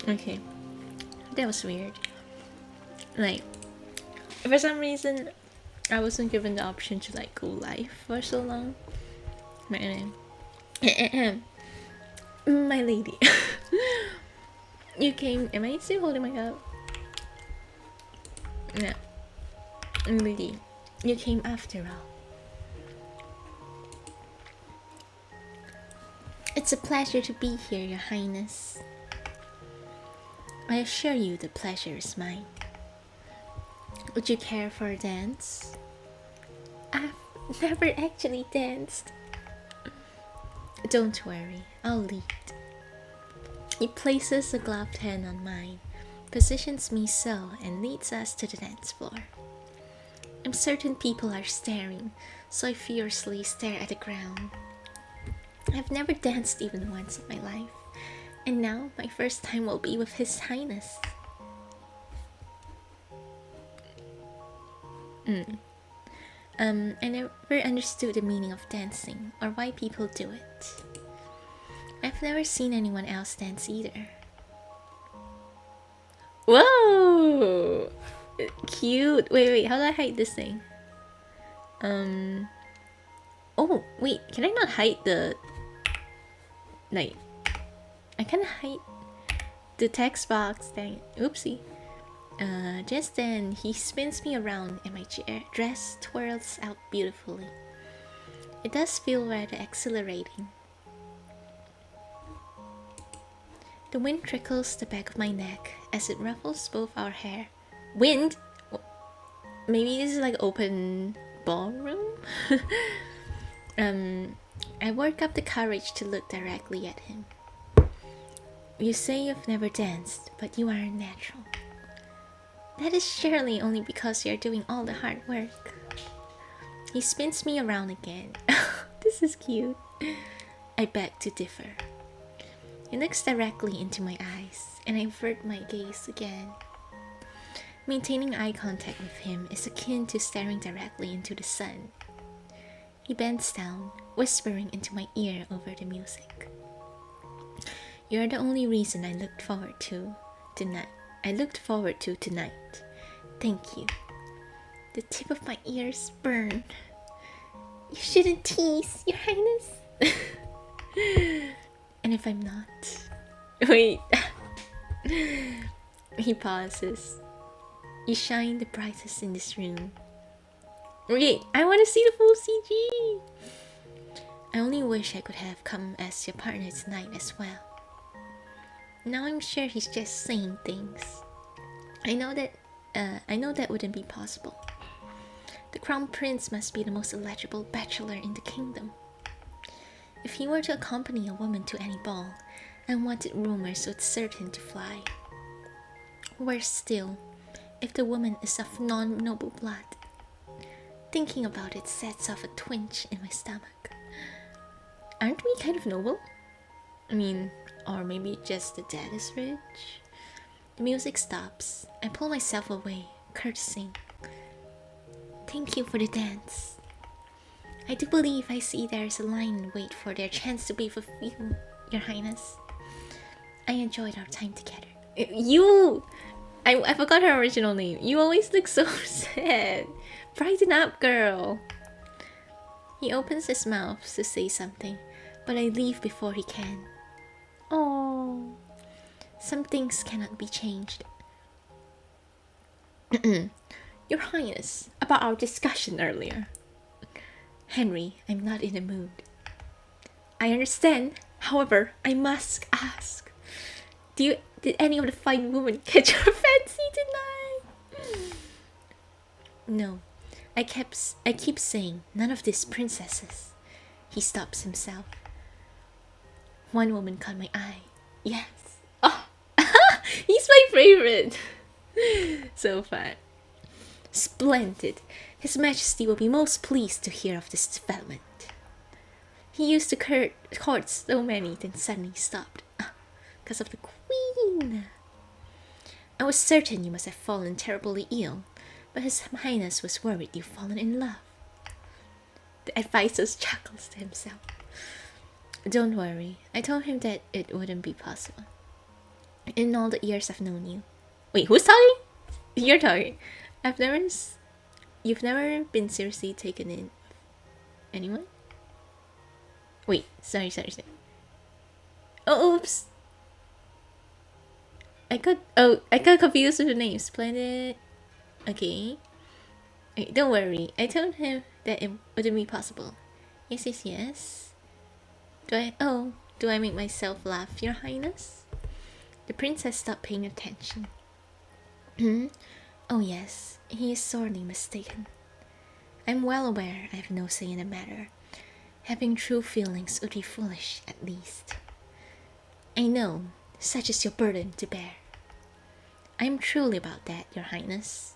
Okay, that was weird. Like, for some reason, I wasn't given the option to like go live for so long. My lady, you came. Am I still holding my cup? No, lady, you came after all. It's a pleasure to be here, Your Highness. I assure you the pleasure is mine. Would you care for a dance? I've never actually danced. Don't worry, I'll lead. He places a gloved hand on mine, positions me so, and leads us to the dance floor. I'm certain people are staring, so I fiercely stare at the ground. I've never danced even once in my life, and now my first time will be with His Highness. I never understood the meaning of dancing or why people do it. I've never seen anyone else dance either. Whoa! Cute! Wait, how do I hide this thing? Oh, wait, can I not hide the... Like... I can't hide the text box, dang it. Oopsie. Just then, he spins me around and my dress twirls out beautifully. It does feel rather exhilarating. The wind trickles the back of my neck as it ruffles both our hair. Wind? Maybe this is like open ballroom? I work up the courage to look directly at him. You say you've never danced, but you are a natural. That is surely only because you're doing all the hard work. He spins me around again. This is cute. I beg to differ. He looks directly into my eyes, and I avert my gaze again. Maintaining eye contact with him is akin to staring directly into the sun. He bends down, whispering into my ear over the music. You're the only reason I looked forward to tonight. Thank you. The tip of my ears burn. You shouldn't tease, Your Highness. And if I'm not... Wait. He pauses. You shine the brightest in this room. Wait, I want to see the full CG. I only wish I could have come as your partner tonight as well. Now I'm sure he's just saying things. I know that wouldn't be possible. The Crown Prince must be the most eligible bachelor in the kingdom. If he were to accompany a woman to any ball, unwanted rumors would certain to fly. Worse still, if the woman is of non-noble blood. Thinking about it sets off a twinge in my stomach. Aren't we kind of noble? I mean, or maybe just the dad is rich? The music stops. I pull myself away, curtsing. Thank you for the dance. I do believe I see there is a line in wait for their chance to be with you, Your Highness. I enjoyed our time together. You! I forgot her original name. You always look so sad. Brighten up, girl. He opens his mouth to say something, but I leave before he can. Oh, some things cannot be changed. Your Highness, about our discussion earlier. Henry, I'm not in the mood. I understand. However, I must ask. Did any of the fine women catch your fancy tonight? No. I keep saying none of these princesses. He stops himself. One woman caught my eye. Yes. Oh, he's my favorite. So fun. Splendid. His Majesty will be most pleased to hear of this development. He used to court so many, then suddenly stopped. Because of the Queen. I was certain you must have fallen terribly ill, but His Highness was worried you've fallen in love. The advisor chuckles to himself. Don't worry, I told him that it wouldn't be possible. in all the years I've known you. Wait, who's talking? You're talking. You've never been seriously taken in anyone? Wait, sorry. Oh, oops. I got confused with the name. Splendid. Okay. Wait, don't worry. I told him that it wouldn't be possible. Yes. Do I make myself laugh, Your Highness? The princess stopped paying attention. Oh yes, he is sorely mistaken. I'm well aware I have no say in the matter. Having true feelings would be foolish, at least. I know, such is your burden to bear. I am truly about that, Your Highness.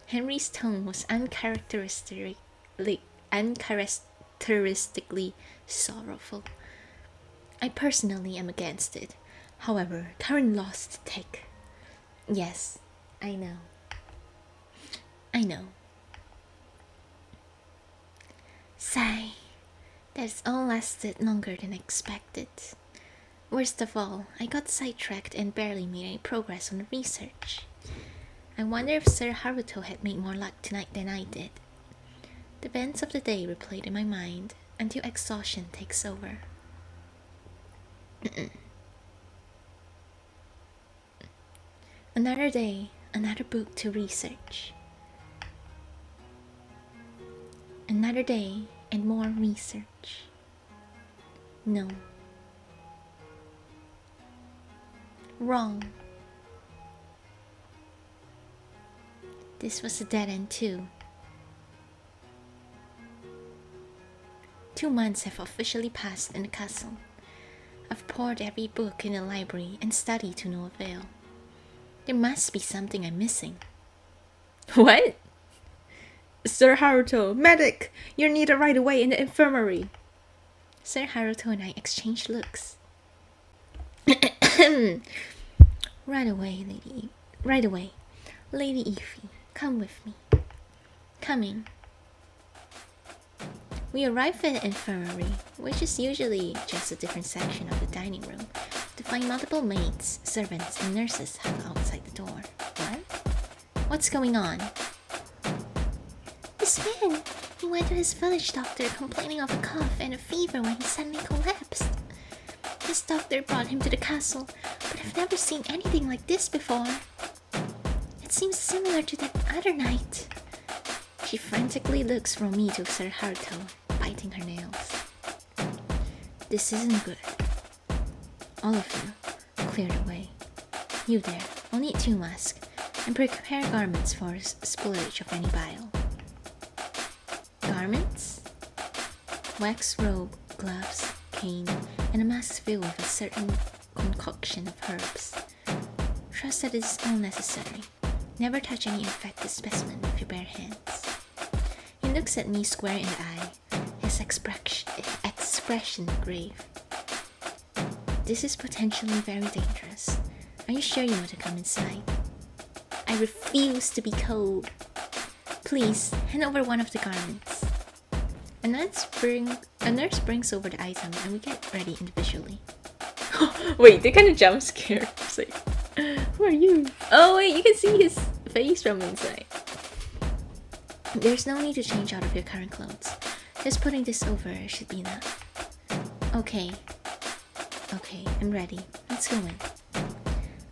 Henry's tone was uncharacteristically sorrowful. I personally am against it. However, current laws dictate. Yes, I know. Sigh. That's all lasted longer than expected. Worst of all, I got sidetracked and barely made any progress on the research. I wonder if Sir Haruto had made more luck tonight than I did. The events of the day replayed in my mind until exhaustion takes over. Another day, another book to research. Another day and more research. No. Wrong. This was a dead end too. 2 months have officially passed in the castle. I've poured every book in the library and studied to no avail. There must be something I'm missing. What? Sir Haruto, medic! You're needed right away in the infirmary. Sir Haruto and I exchanged looks. Right away, Lady Ify, come with me. Coming. We arrived at the infirmary, which is usually just a different section of the dining room, to find multiple maids, servants, and nurses huddled outside the door. What? What's going on? This man, he went to his village doctor complaining of a cough and a fever when he suddenly collapsed. His doctor brought him to the castle, but I've never seen anything like this before. It seems similar to that other night. She frantically looks from me to Sir Haruto, biting her nails. This isn't good. All of you, clear the way. You there, I'll need 2 masks, and prepare garments for spoilage of any bile. Garments? Wax robe, gloves, cane, and a mask filled with a certain concoction of herbs. Trust that it is all necessary. Never touch any infected specimen with your bare hands. He looks at me square in the eye, his expression grave. This is potentially very dangerous. Are you sure you want to come inside? I refuse to be cold. Please, hand over one of the garments. A nurse brings over the item and we get ready individually. Wait, they kind of jump scared. It's like, who are you? Oh wait, you can see his face from inside. There's no need to change out of your current clothes. Just putting this over should be enough. Okay, I'm ready. Let's go in.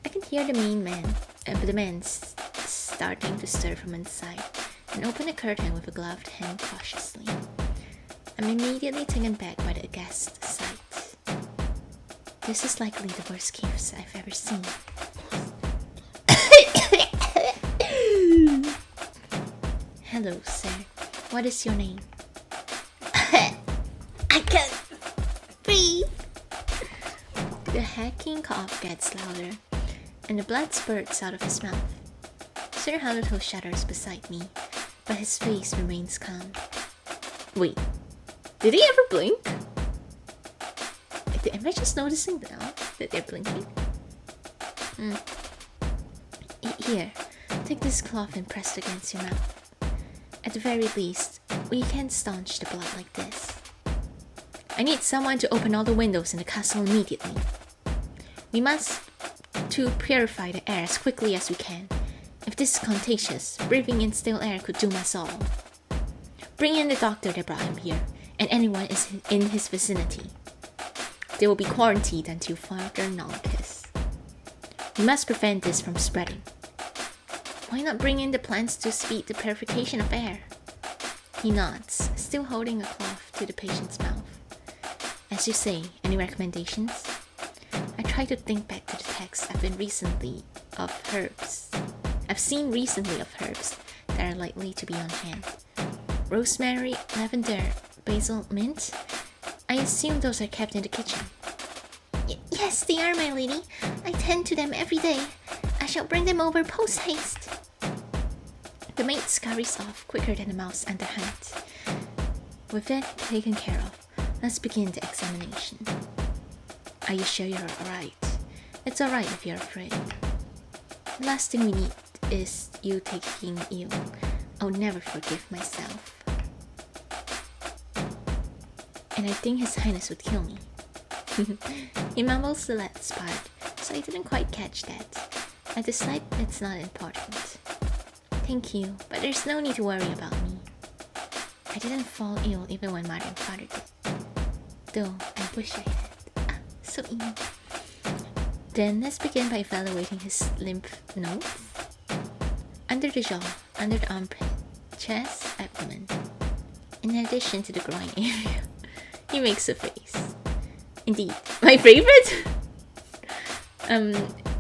I can hear the man starting to stir from inside and open the curtain with a gloved hand cautiously. I'm immediately taken back by the aghast sight. This is likely the worst gifts I've ever seen. Hello, sir. What is your name? I can't breathe. The hacking cough gets louder, and the blood spurts out of his mouth. Sir Haruto shudders beside me, but his face remains calm. Wait, did he ever blink? Am I just noticing now that they're blinking? Here, take this cloth and press it against your mouth. At the very least, we can staunch the blood like this. I need someone to open all the windows in the castle immediately. We must to purify the air as quickly as we can. If this is contagious, breathing in stale air could doom us all. Bring in the doctor that brought him here, and anyone is in his vicinity. They will be quarantined until further notice. We must prevent this from spreading. Why not bring in the plants to speed the purification of air? He nods, still holding a cloth to the patient's mouth. As you say, any recommendations? I try to think back to the text I've seen recently of herbs that are likely to be on hand. Rosemary, lavender, basil, mint. I assume those are kept in the kitchen. Yes, they are, my lady. I tend to them every day. I shall bring them over post-haste. The maid scurries off quicker than a mouse under hunt. With that taken care of, let's begin the examination. Are you sure you're alright? It's alright if you're afraid. The last thing we need is you taking ill. I'll never forgive myself. And I think His Highness would kill me. He mumbles the last part, so I didn't quite catch that. I decide it's not important. Thank you, but there's no need to worry about me. I didn't fall ill even when Mother and Father did. Though I wish I had. So ill. Then let's begin by evaluating his lymph nodes. Under the jaw, under the armpit, chest, abdomen. In addition to the groin area. He makes a face. Indeed, my favorite!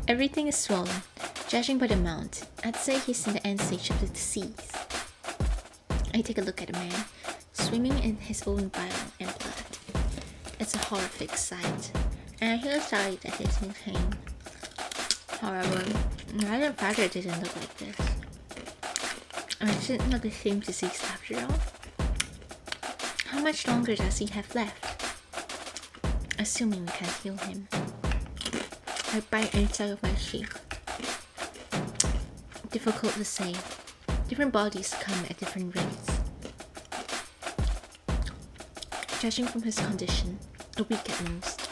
Everything is swollen. Judging by the amount, I'd say he's in the end stage of the disease. I take a look at the man, swimming in his own bile and blood. It's a horrific sight, and I feel sorry that he's in pain. However, Mother and Father didn't look like this. It's not the same disease after all. How much longer does he have left? Assuming we can heal him. I bite inside of my cheek. Difficult to say. Different bodies come at different rates. Judging from his condition, a week at most.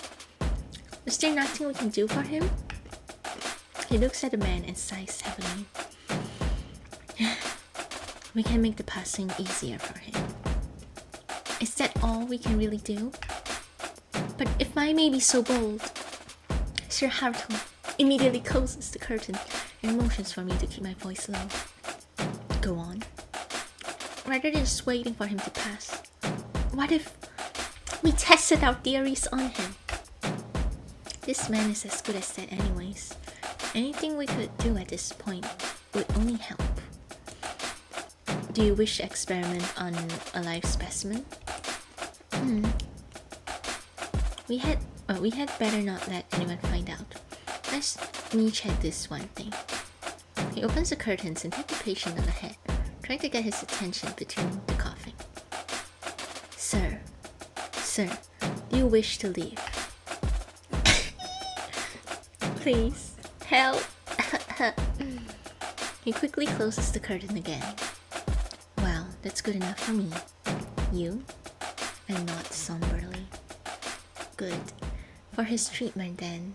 Is there nothing we can do for him? He looks at the man and sighs heavily. We can make the passing easier for him. Is that all we can really do? But if I may be so bold, Sir Haruto immediately closes the curtain and motions for me to keep my voice low. Go on. Rather than just waiting for him to pass, what if we tested our theories on him? This man is as good as dead anyways. Anything we could do at this point would only help. Do you wish to experiment on a live specimen? We had better not let anyone find out. Let me check this one thing. He opens the curtains and takes the patient on the head, trying to get his attention between the coughing. Sir, do you wish to leave? Please, help. He quickly closes the curtain again. Well, that's good enough for me. You? I nod somberly. Good. For his treatment then.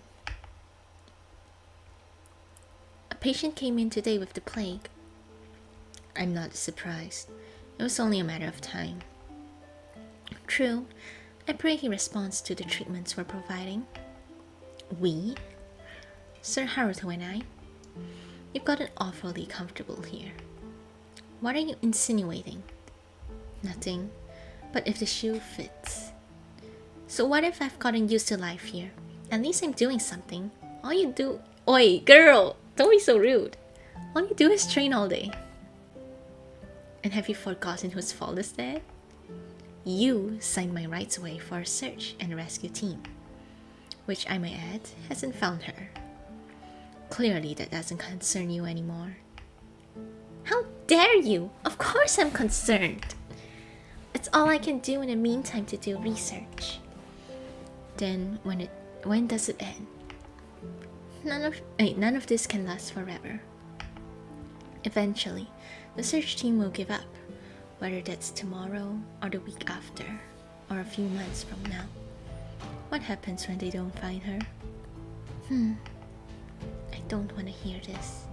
A patient came in today with the plague. I'm not surprised. It was only a matter of time. True. I pray he responds to the treatments we're providing. We? Sir Haruto and I? You've gotten awfully comfortable here. What are you insinuating? Nothing. But if the shoe fits. So what if I've gotten used to life here? At least I'm doing something. All you do... Oi, girl! Don't be so rude. All you do is train all day. And have you forgotten whose fault is that? You signed my rights away for a search and rescue team. Which I may add, hasn't found her. Clearly that doesn't concern you anymore. How dare you! Of course I'm concerned! It's all I can do in the meantime to do research. Then when does it end? None of this can last forever. Eventually, the search team will give up, whether that's tomorrow or the week after, or a few months from now. What happens when they don't find her? I don't want to hear this.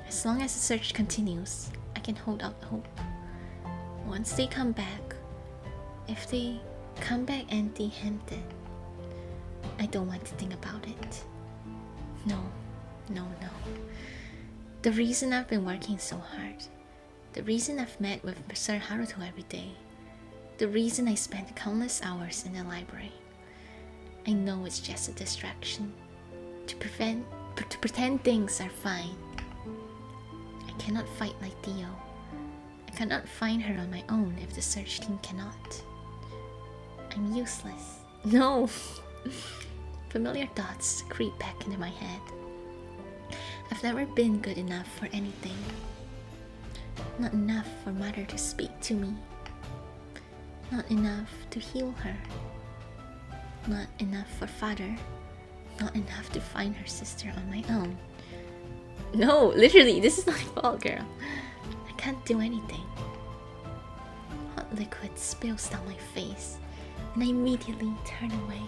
As long as the search continues, I can hold out hope. Once they come back, if they come back empty-handed, I don't want to think about it. No. The reason I've been working so hard, the reason I've met with Sir Haruto every day, the reason I spend countless hours in the library, I know it's just a distraction to pretend things are fine. I cannot fight like Dio. I cannot find her on my own if the search team cannot. I'm useless. No! Familiar thoughts creep back into my head. I've never been good enough for anything. Not enough for Mother to speak to me. Not enough to heal her. Not enough for Father. Not enough to find her sister on my own. No, literally, this is not my fault, girl. I can't do anything. Hot liquid spills down my face, and I immediately turn away.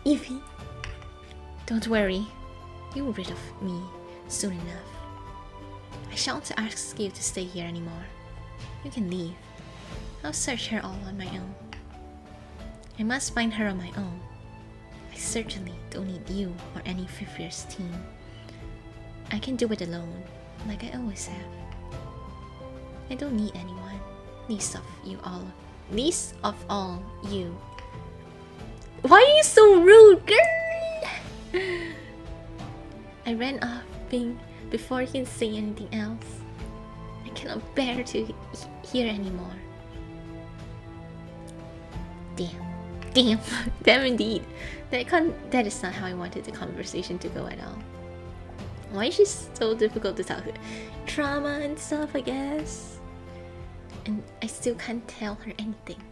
Evie, don't worry. You'll rid of me soon enough. I shan't ask you to stay here anymore. You can leave. I'll search her all on my own. I must find her on my own. I certainly don't need you or any Fifier's team. I can do it alone, like I always have. I don't need anyone, least of all you. Why are you so rude, girl? I ran off before he can say anything else. I cannot bear to hear anymore. Damn indeed. That is not how I wanted the conversation to go at all. Why is she so difficult to talk to? Trauma and stuff, I guess. And I still can't tell her anything.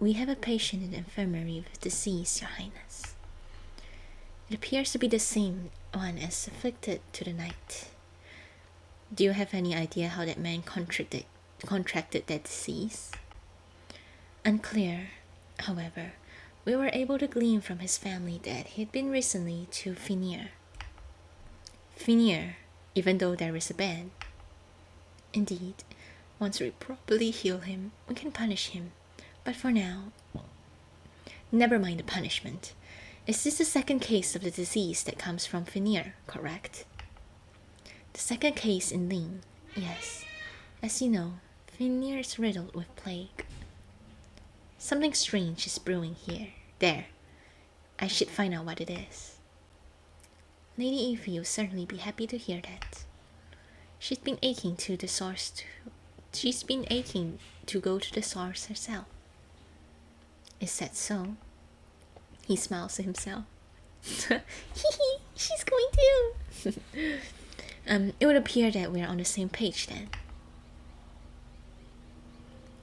We have a patient in the infirmary with disease, Your Highness. It appears to be the same one as afflicted to the night. Do you have any idea how that man contracted that disease? Unclear. However, we were able to glean from his family that he had been recently to Finir. Finir, even though there is a ban. Indeed, once we properly heal him, we can punish him. But for now, never mind the punishment. Is this the second case of the disease that comes from Finir, correct? The second case in Ling, yes. As you know, Finir is riddled with plague. Something strange is brewing there. I should find out what it is. Lady Evie will certainly be happy to hear that. She's been aching to go to the source herself. Is that so? He smiles to himself. She's going to. It would appear that we're on the same page then.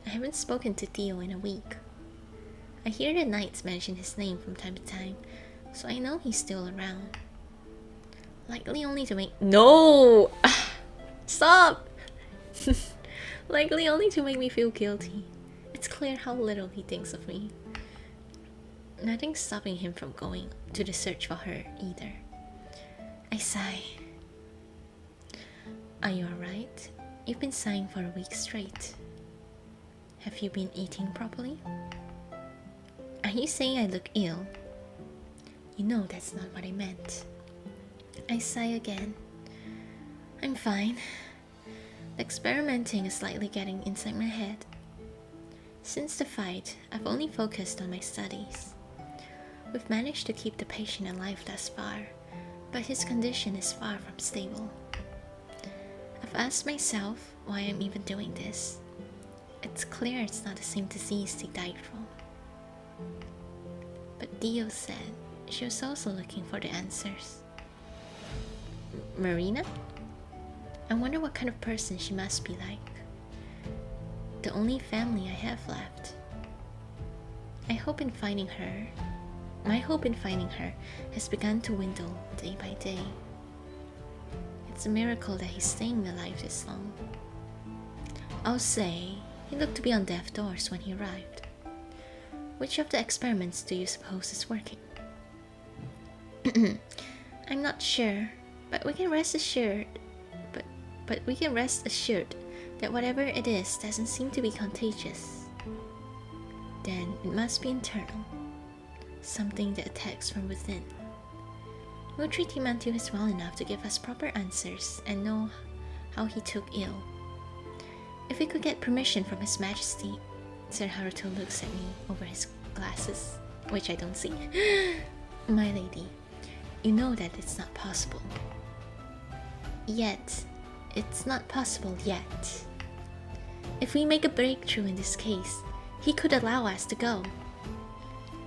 I haven't spoken to Theo in a week. I hear the knights mention his name from time to time, so I know he's still around. Likely only to make— No! Stop! Likely only to make me feel guilty. It's clear how little he thinks of me. Nothing's stopping him from going to the search for her either. I sigh. Are you alright? You've been sighing for a week straight. Have you been eating properly? Are you saying I look ill? You know that's not what I meant. I sigh again. I'm fine. The experimenting is slightly getting inside my head. Since the fight, I've only focused on my studies. We've managed to keep the patient alive thus far, but his condition is far from stable. I've asked myself why I'm even doing this. It's clear it's not the same disease they died from. But Dio said she was also looking for the answers. Marina? I wonder what kind of person she must be like. The only family I have left. My hope in finding her has begun to dwindle day by day. It's a miracle that he's staying alive this long. I'll say, he looked to be on death doors when he arrived. Which of the experiments do you suppose is working? I'm not sure, but we can rest assured. But we can rest assured that whatever it is doesn't seem to be contagious. Then it must be internal, something that attacks from within. We'll treat him until he's well enough to give us proper answers and know how he took ill. If we could get permission from His Majesty. Sir Haruto looks at me over his glasses, which I don't see. My lady, you know that it's not possible. Yet. It's not possible yet. If we make a breakthrough in this case, he could allow us to go.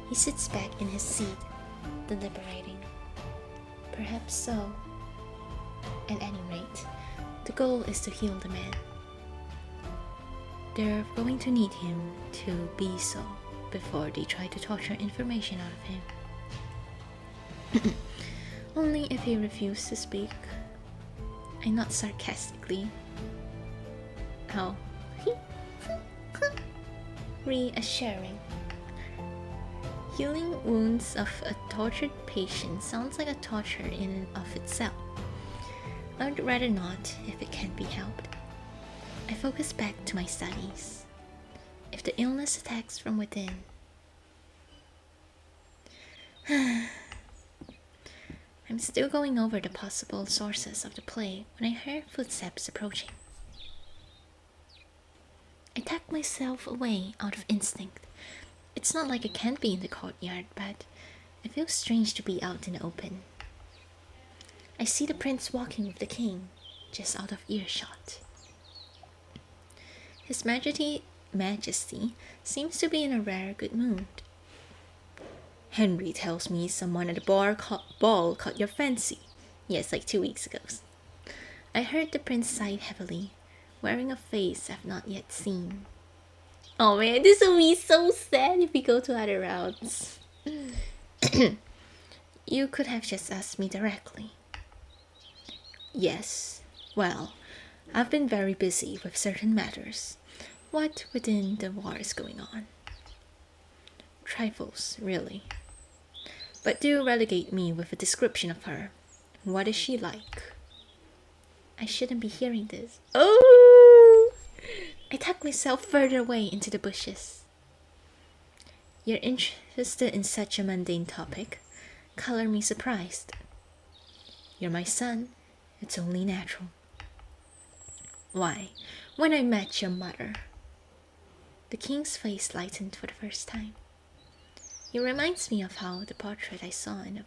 He sits back in his seat, deliberating. Perhaps so. At any rate, the goal is to heal the man. They're going to need him to be so before they try to torture information out of him. Only if he refuses to speak. And not sarcastically. How reassuring. Healing wounds of a tortured patient sounds like a torture in and of itself. I would rather not if it can't be helped. I focus back to my studies. If the illness attacks from within. I'm still going over the possible sources of the plague when I hear footsteps approaching. I tuck myself away out of instinct. It's not like I can't be in the courtyard, but it feels strange to be out in the open. I see the prince walking with the king, just out of earshot. His Majesty seems to be in a rare good mood. Henry tells me someone at the ball caught your fancy. Yes, like 2 weeks ago. I heard the prince sigh heavily, wearing a face I've not yet seen. Oh man, this will be so sad if we go to other routes. You could have just asked me directly. Yes, well, I've been very busy with certain matters. What within the war is going on? Trifles, really. But do relegate me with a description of her. What is she like? I shouldn't be hearing this. Oh! I tuck myself further away into the bushes. You're interested in such a mundane topic. Color me surprised. You're my son. It's only natural. Why, when I met your mother... The king's face lightened for the first time. He reminds me of how the portrait I saw in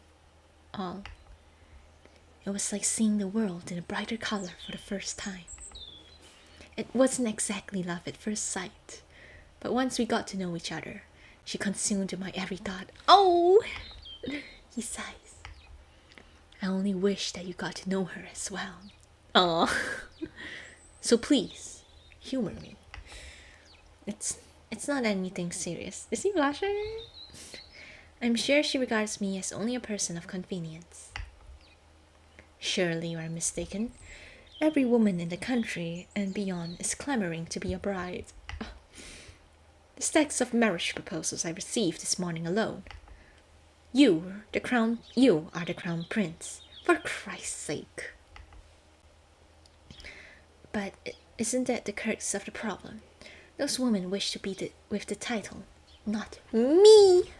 the hall. It was like seeing the world in a brighter color for the first time. It wasn't exactly love at first sight, but once we got to know each other, she consumed my every thought. Oh! He sighs. I only wish that you got to know her as well. Oh. So please, humor me. It's not anything serious. Is he blushing? I'm sure she regards me as only a person of convenience. Surely you are mistaken. Every woman in the country and beyond is clamoring to be a bride. The stacks of marriage proposals I received this morning alone. You are the crown prince, for Christ's sake. But isn't that the crux of the problem? Those women wish to be with the title, not me.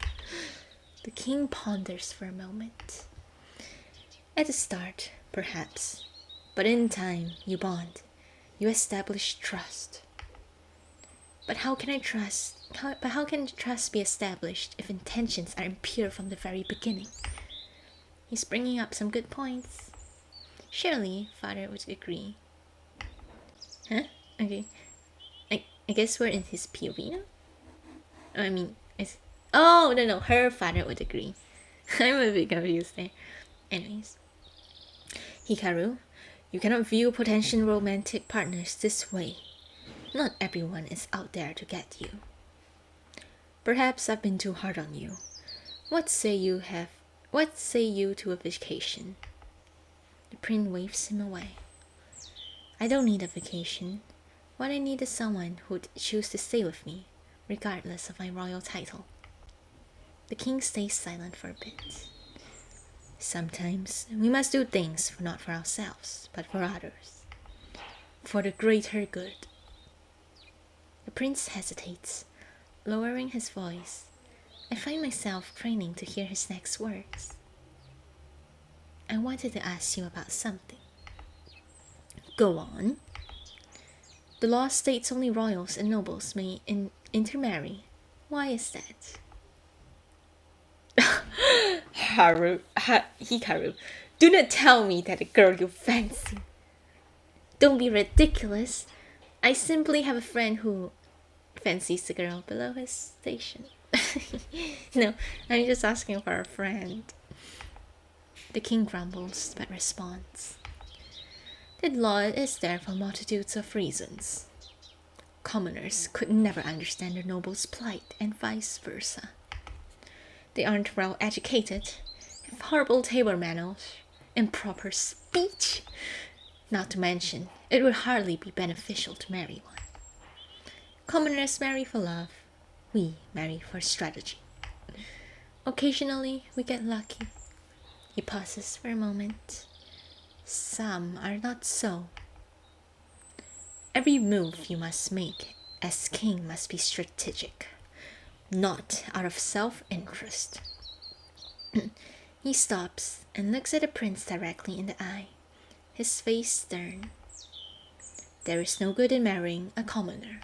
The king ponders for a moment. At the start, perhaps, but in time you bond, you establish trust. But how can trust be established if intentions are impure from the very beginning? He's bringing up some good points. Surely, father would agree. Huh? Okay. I guess we're in his POV now? I mean, oh, no, her father would agree. I'm a bit confused there. Anyways. Hikaru, you cannot view potential romantic partners this way. Not everyone is out there to get you. Perhaps I've been too hard on you. What say you to a vacation? The prince waves him away. I don't need a vacation. What I need is someone who'd choose to stay with me, regardless of my royal title. The king stays silent for a bit. Sometimes we must do things not for ourselves, but for others. For the greater good. The prince hesitates, lowering his voice. I find myself craning to hear his next words. I wanted to ask you about something. Go on. The law states only royals and nobles may intermarry. Why is that? Hikaru, do not tell me that a girl you fancy. Don't be ridiculous. I simply have a friend who fancies the girl below his station. No, I'm just asking for a friend. The king grumbles but responds. That law is there for multitudes of reasons. Commoners could never understand the noble's plight and vice versa. They aren't well educated, have horrible table manners, improper speech. Not to mention, it would hardly be beneficial to marry one. Commoners marry for love, we marry for strategy. Occasionally, we get lucky. He pauses for a moment. Some are not so. Every move you must make as king must be strategic, not out of self-interest. He stops and looks at the prince directly in the eye, his face stern. There is no good in marrying a commoner.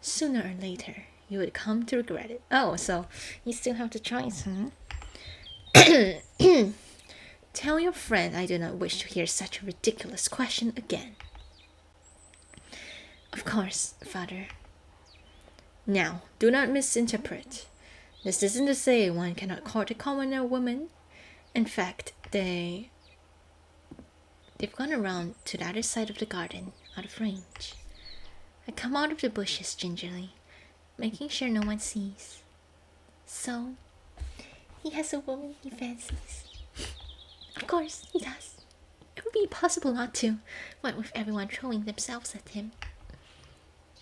Sooner or later, you would come to regret it. Oh, so you still have the choice, huh? Tell your friend I do not wish to hear such a ridiculous question again. Of course, father. Now, do not misinterpret. This isn't to say one cannot court a commoner woman. In fact, they've gone around to the other side of the garden, out of range. I come out of the bushes gingerly, making sure no one sees. So, he has a woman he fancies. Of course, he does. It would be impossible not to, what with everyone throwing themselves at him.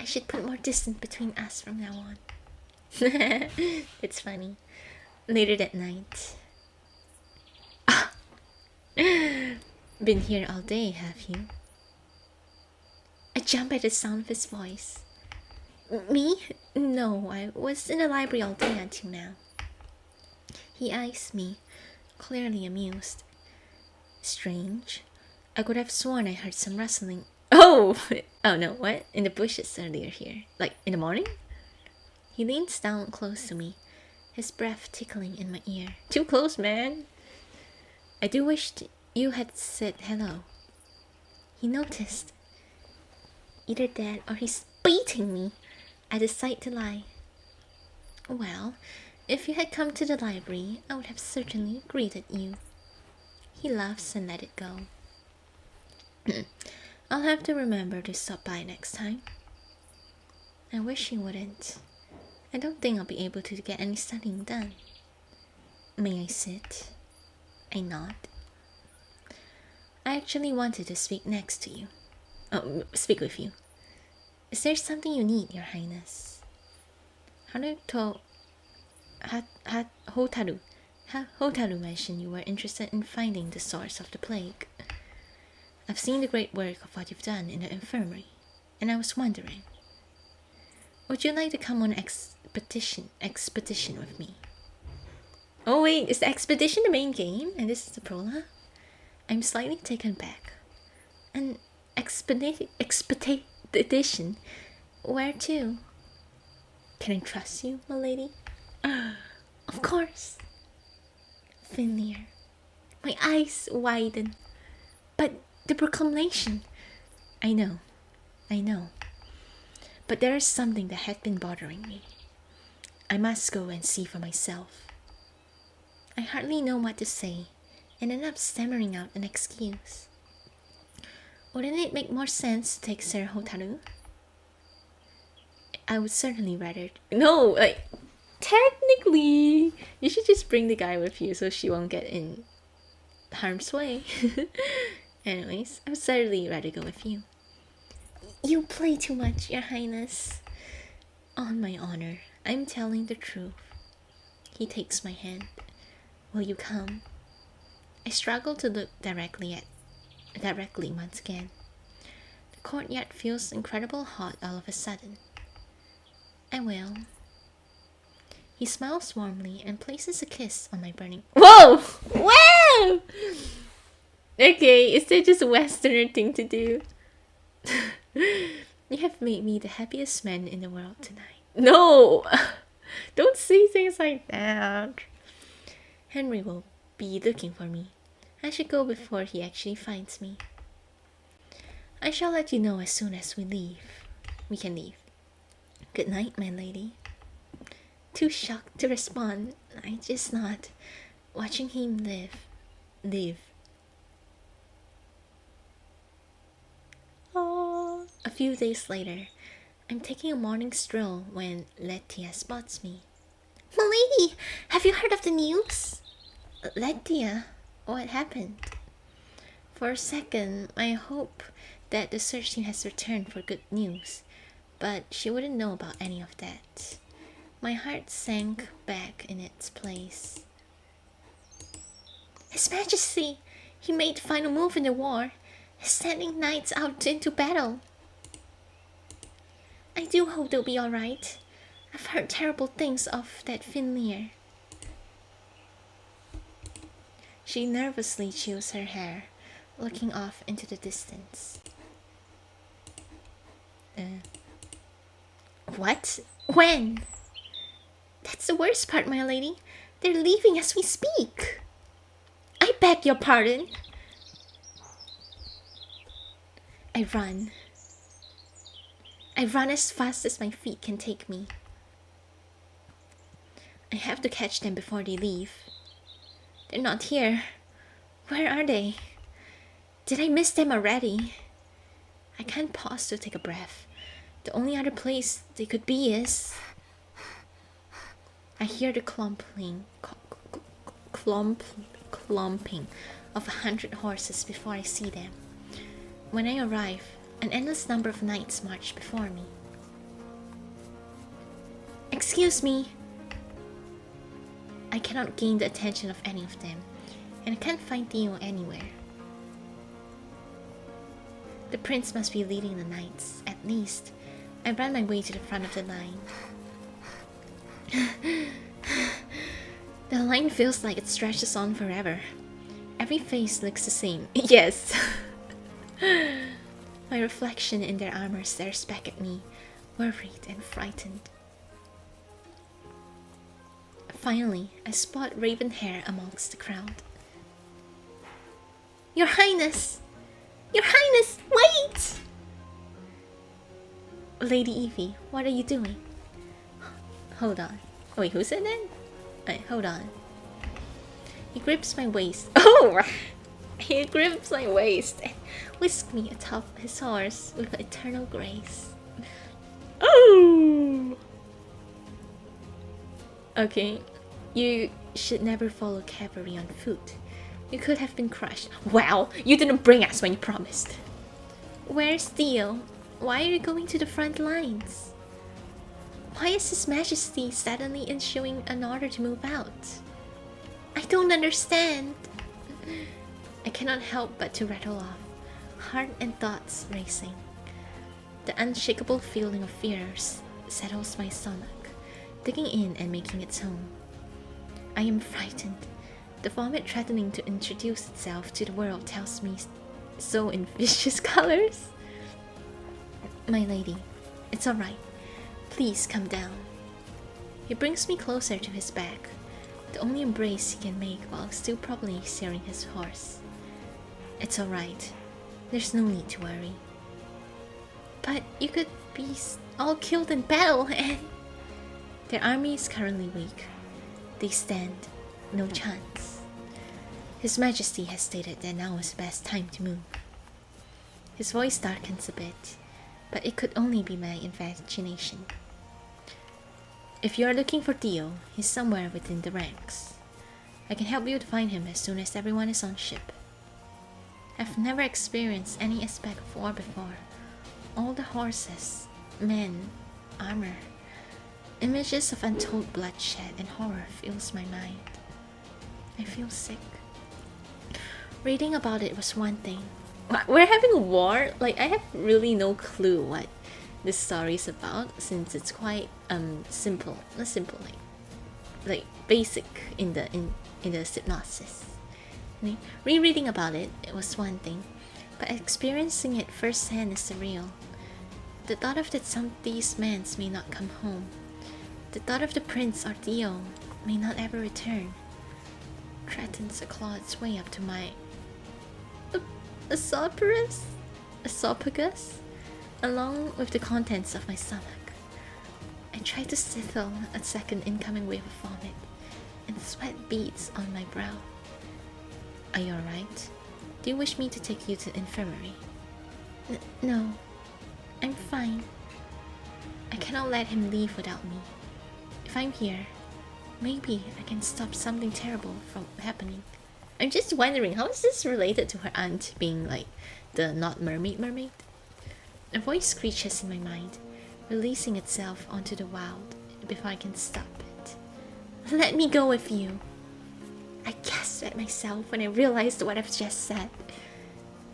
I should put more distance between us from now on. It's funny. Later that night. Been here all day, have you? I jump at the sound of his voice. Me? No, I was in the library all day until now. He eyes me, clearly amused. Strange. I could have sworn I heard some rustling. Oh no, what? In the bushes earlier here. Like, in the morning? He leans down close to me, his breath tickling in my ear. Too close, man. I do wish you had said hello. He noticed. Either that or he's beating me. I decide to lie. Well, if you had come to the library, I would have certainly greeted you. He laughs and let it go. I'll have to remember to stop by next time. I wish you wouldn't. I don't think I'll be able to get any studying done. May I sit? I nod. I actually wanted to speak next to you. Speak with you. Is there something you need, Your Highness? Hotaru mentioned you were interested in finding the source of the plague. I've seen the great work of what you've done in the infirmary, and I was wondering, would you like to come on an expedition with me? Oh wait, is the expedition the main game, and this is the prologue? I'm slightly taken back. An expedition? Where to? Can I trust you, my lady? Of course. Finlear. My eyes widen. But the proclamation. I know. But there is something that had been bothering me. I must go and see for myself. I hardly know what to say, and end up stammering out an excuse. Wouldn't it make more sense to take Sir Hotaru? I would certainly rather... No, like, technically, you should just bring the guy with you so she won't get in harm's way. Anyways, I would certainly rather go with you. You play too much, Your Highness. On my honor, I'm telling the truth. He takes my hand. Will you come? I struggle to look directly once again. The courtyard feels incredibly hot all of a sudden. I will. He smiles warmly and places a kiss on my burning. Whoa! Whoa! Okay, is that just a Westerner thing to do? You have made me the happiest man in the world tonight. No! Don't say things like that. Henry will be looking for me. I should go before he actually finds me. I shall let you know as soon as we can leave. Good night, my lady. Too shocked to respond, I just nod, watching him leave. Oh. A few days later, I'm taking a morning stroll when Lettia spots me. Milady, have you heard of the news? Lettia, what happened? For a second, I hope that the search team has returned for good news, but she wouldn't know about any of that. My heart sank back in its place. His Majesty, he made the final move in the war. He's sending knights out into battle. I do hope they'll be alright. I've heard terrible things of that Finleer. She nervously chews her hair, looking off into the distance. What? When? That's the worst part, my lady. They're leaving as we speak. I beg your pardon. I run. I run as fast as my feet can take me. I have to catch them before they leave. They're not here. Where are they? Did I miss them already? I can't pause to take a breath. The only other place they could be is... I hear the clumping of 100 horses before I see them. When I arrive, an endless number of knights march before me. Excuse me. I cannot gain the attention of any of them, and I can't find Theo anywhere. The prince must be leading the knights, at least. I ran my way to the front of the line. The line feels like it stretches on forever. Every face looks the same. Yes! My reflection in their armor stares back at me, worried and frightened. Finally, I spot Ravenhair amongst the crowd. Your Highness! Your Highness, wait! Lady Evie, what are you doing? Hold on. Wait, who said that? Wait, hold on. He grips my waist. Oh! He grips my waist and whisks me atop his horse with eternal grace. Oh! Okay, you should never follow cavalry on foot. You could have been crushed. Wow, you didn't bring us when you promised. Where's Theo? Why are you going to the front lines? Why is His Majesty suddenly issuing an order to move out? I don't understand. I cannot help but to rattle off, heart and thoughts racing. The unshakable feeling of fear settles my stomach, digging in and making its home. I am frightened. The vomit threatening to introduce itself to the world tells me so in vicious colors. My lady, it's alright. Please come down. He brings me closer to his back, the only embrace he can make while still probably steering his horse. It's alright. There's no need to worry. But you could be all killed in battle and... Their army is currently weak. They stand no chance. His Majesty has stated that now is the best time to move. His voice darkens a bit, but it could only be my imagination. If you are looking for Theo, he's somewhere within the ranks. I can help you to find him as soon as everyone is on ship. I've never experienced any aspect of war before. All the horses, men, armor. Images of untold bloodshed and horror fills my mind. I feel sick. Reading about it was one thing. We're having a war? Like, I have really no clue what this story is about, since it's quite simple. Not simple, like basic in the synopsis. Rereading about it, it was one thing, but experiencing it firsthand is surreal. The thought of that some of these men may not come home. The thought of the prince or Theo may not ever return threatens to claw its way up to my esophagus, along with the contents of my stomach. I try to stifle a second incoming wave of vomit, and sweat beads on my brow. Are you alright? Do you wish me to take you to the infirmary? No, I'm fine. I cannot let him leave without me. If I'm here, maybe I can stop something terrible from happening. I'm just wondering, how is this related to her aunt being like the not mermaid? A voice screeches in my mind, releasing itself onto the wild before I can stop it. Let me go with you. I gasped at myself when I realized what I've just said.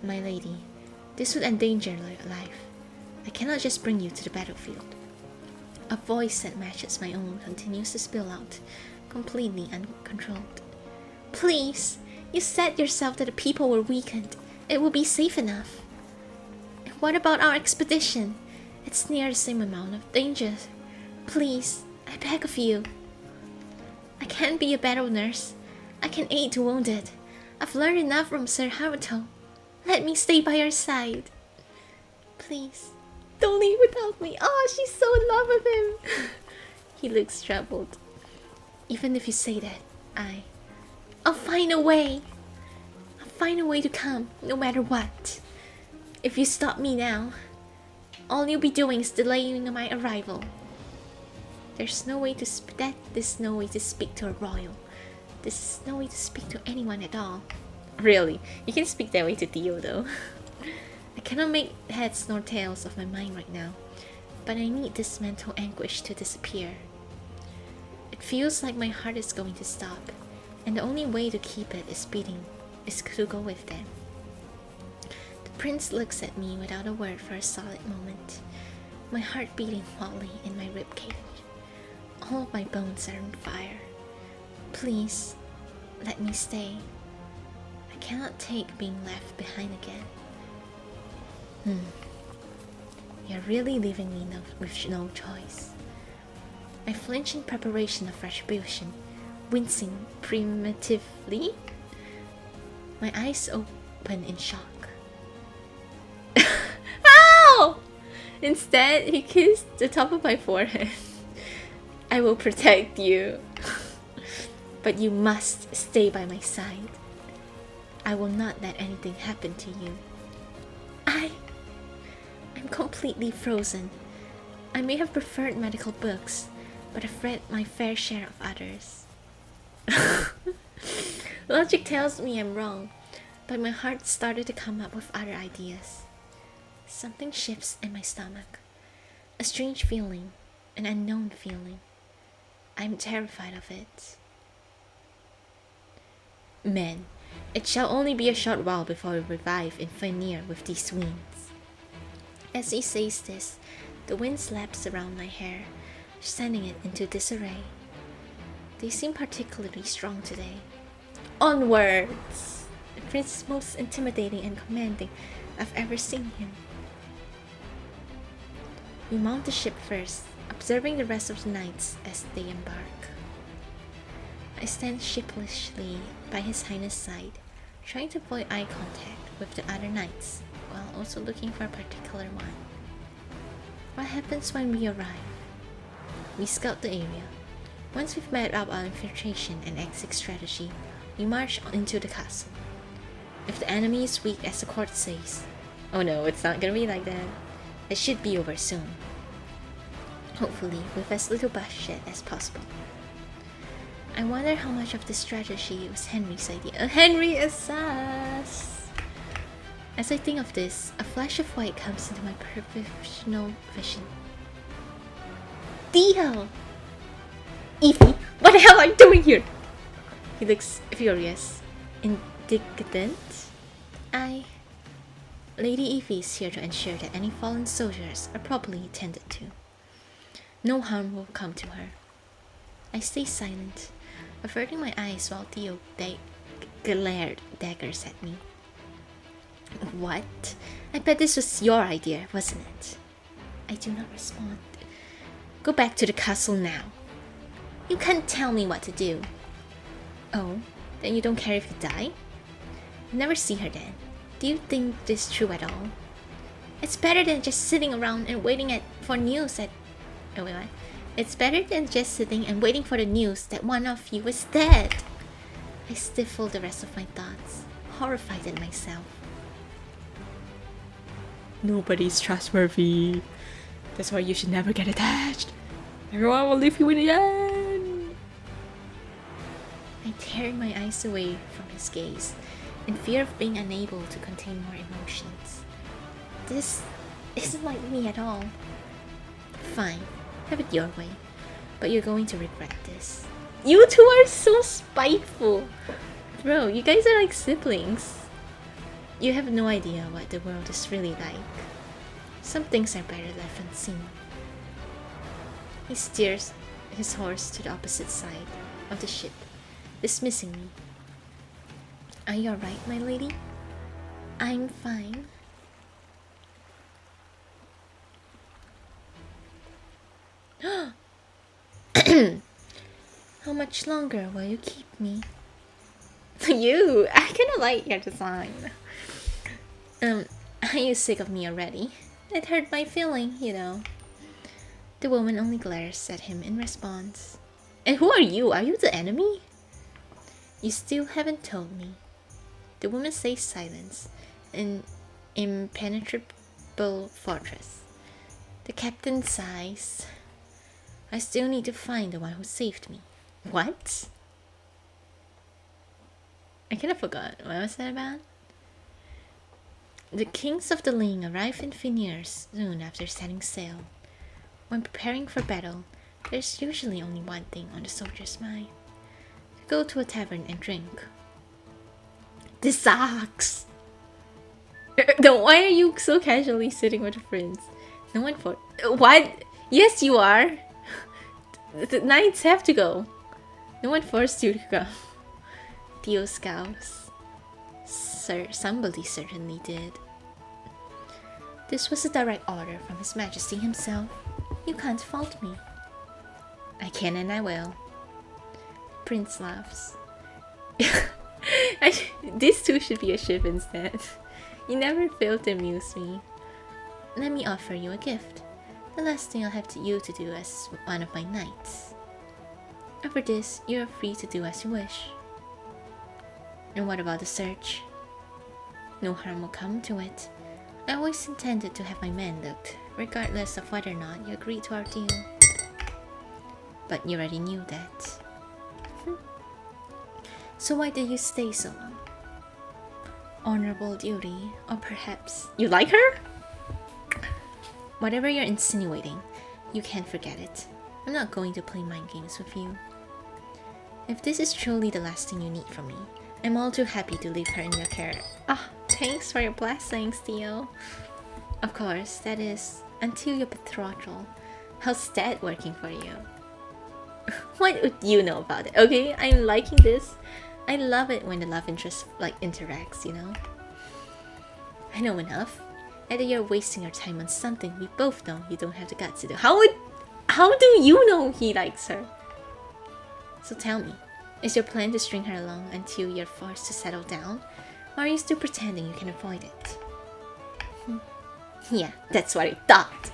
My lady, this would endanger your life. I cannot just bring you to the battlefield. A voice that matches my own continues to spill out, completely uncontrolled. Please, you said yourself that the people were weakened. It will be safe enough. And what about our expedition? It's near the same amount of danger. Please, I beg of you. I can't be a battle nurse. I can aid the wounded. I've learned enough from Sir Haruto. Let me stay by your side. Please, don't leave without me. Oh, she's so in love with him. He looks troubled. Even if you say that, I'll find a way. I'll find a way to come, no matter what. If you stop me now, all you'll be doing is delaying my arrival. There's no way to there's no way to speak to a royal. There's no way to speak to anyone at all. Really, you can speak that way to Theo though. I cannot make heads nor tails of my mind right now, but I need this mental anguish to disappear. It feels like my heart is going to stop, and the only way to keep it is beating is to go with them. The prince looks at me without a word for a solid moment, my heart beating wildly in my ribcage. All of my bones are on fire. Please, let me stay. I cannot take being left behind again. You're really leaving me with no choice. I flinch in preparation of retribution, wincing primitively. My eyes open in shock. Ow! Instead, he kissed the top of my forehead. I will protect you. But you must stay by my side. I will not let anything happen to you. I'm completely frozen. I may have preferred medical books, but I've read my fair share of others. Logic tells me I'm wrong, but my heart started to come up with other ideas. Something shifts in my stomach. A strange feeling, an unknown feeling. I'm terrified of it. Men, it shall only be a short while before we revive in Fenrir with these winds. As he says this, the wind slaps around my hair, sending it into disarray. They seem particularly strong today. Onwards! The prince is most intimidating and commanding I've ever seen him. We mount the ship first, observing the rest of the knights as they embark. I stand sheepishly by His Highness' side, trying to avoid eye contact with the other knights, while also looking for a particular one. What happens when we arrive? We scout the area. Once we've mapped out our infiltration and exit strategy, we march into the castle. If the enemy is weak as the court says, oh no, it's not gonna be like that. It should be over soon. Hopefully, with as little bloodshed as possible. I wonder how much of this strategy was Henry's idea. Henry is sus! As I think of this, a flash of white comes into my peripheral vision. Theo! Evie, what the hell are you doing here? He looks furious. Indignant? Lady Evie is here to ensure that any fallen soldiers are properly tended to. No harm will come to her. I stay silent, averting my eyes while Theo glared daggers at me. What? I bet this was your idea, wasn't it? I do not respond. Go back to the castle now. You can't tell me what to do. Oh, then you don't care if you die? Never see her then. Do you think this is true at all? It's better than just sitting around and waiting for news that... Oh wait, what? It's better than just sitting and waiting for the news that one of you is dead. I stifled the rest of my thoughts, horrified at myself. Nobody's trustworthy. That's why you should never get attached. Everyone will leave you in the end. I teared my eyes away from his gaze, in fear of being unable to contain more emotions. This isn't like me at all. Fine, have it your way, but you're going to regret this. You two are so spiteful. Bro, you guys are like siblings. You have no idea what the world is really like. Some things are better left unseen. He steers his horse to the opposite side of the ship, dismissing me. Are you alright, my lady? I'm fine. How much longer will you keep me? You! I kinda like your design. Are you sick of me already? It hurt my feeling, you know. The woman only glares at him in response. And who are you? Are you the enemy? You still haven't told me. The woman says silence, an impenetrable fortress. The captain sighs. I still need to find the one who saved me. What? I kind of forgot. What was that about? The kings of the Ling arrive in Finiers soon after setting sail. When preparing for battle, there's usually only one thing on the soldier's mind. To go to a tavern and drink. This sucks! Then why are you so casually sitting with your friends? No one for... What? Yes, you are! The knights have to go. No one forced you to go. Theo scowls. Sir, somebody certainly did. This was a direct order from His Majesty himself. You can't fault me. I can and I will. Prince laughs. These two should be a ship instead. You never fail to amuse me. Let me offer you a gift. The last thing I'll have you to do as one of my knights. After this, you are free to do as you wish. And what about the search? No harm will come to it. I always intended to have my men looked, regardless of whether or not you agreed to our deal. But you already knew that. So why did you stay so long? Honorable duty, or perhaps... You like her? Whatever you're insinuating, you can't forget it. I'm not going to play mind games with you. If this is truly the last thing you need from me, I'm all too happy to leave her in your care. Ah, thanks for your blessings, Theo. Of course, that is, until your betrothal. How's that working for you? What would you know about it? Okay, I'm liking this. I love it when the love interest like interacts, you know? I know enough. Either you're wasting your time on something we both know you don't have the guts to do. How do you know he likes her? So tell me, is your plan to string her along until you're forced to settle down? Or are you still pretending you can avoid it? Yeah, that's what I thought.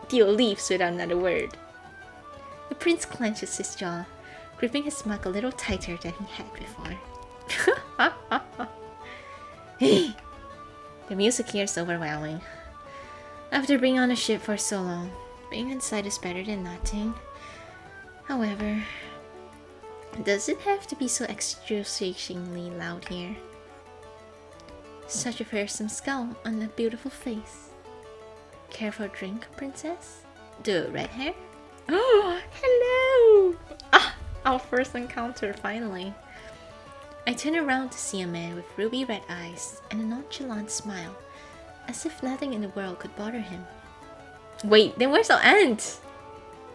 Theo leaves without another word. The prince clenches his jaw, gripping his mug a little tighter than he had before. The music here is overwhelming. After being on a ship for so long, being inside is better than nothing. However, does it have to be so excruciatingly loud here? Such a fearsome skull on a beautiful face. Care for a drink, princess? The red hair? Oh, hello! Our first encounter, finally. I turn around to see a man with ruby red eyes and a nonchalant smile, as if nothing in the world could bother him. Wait, then where's our aunt?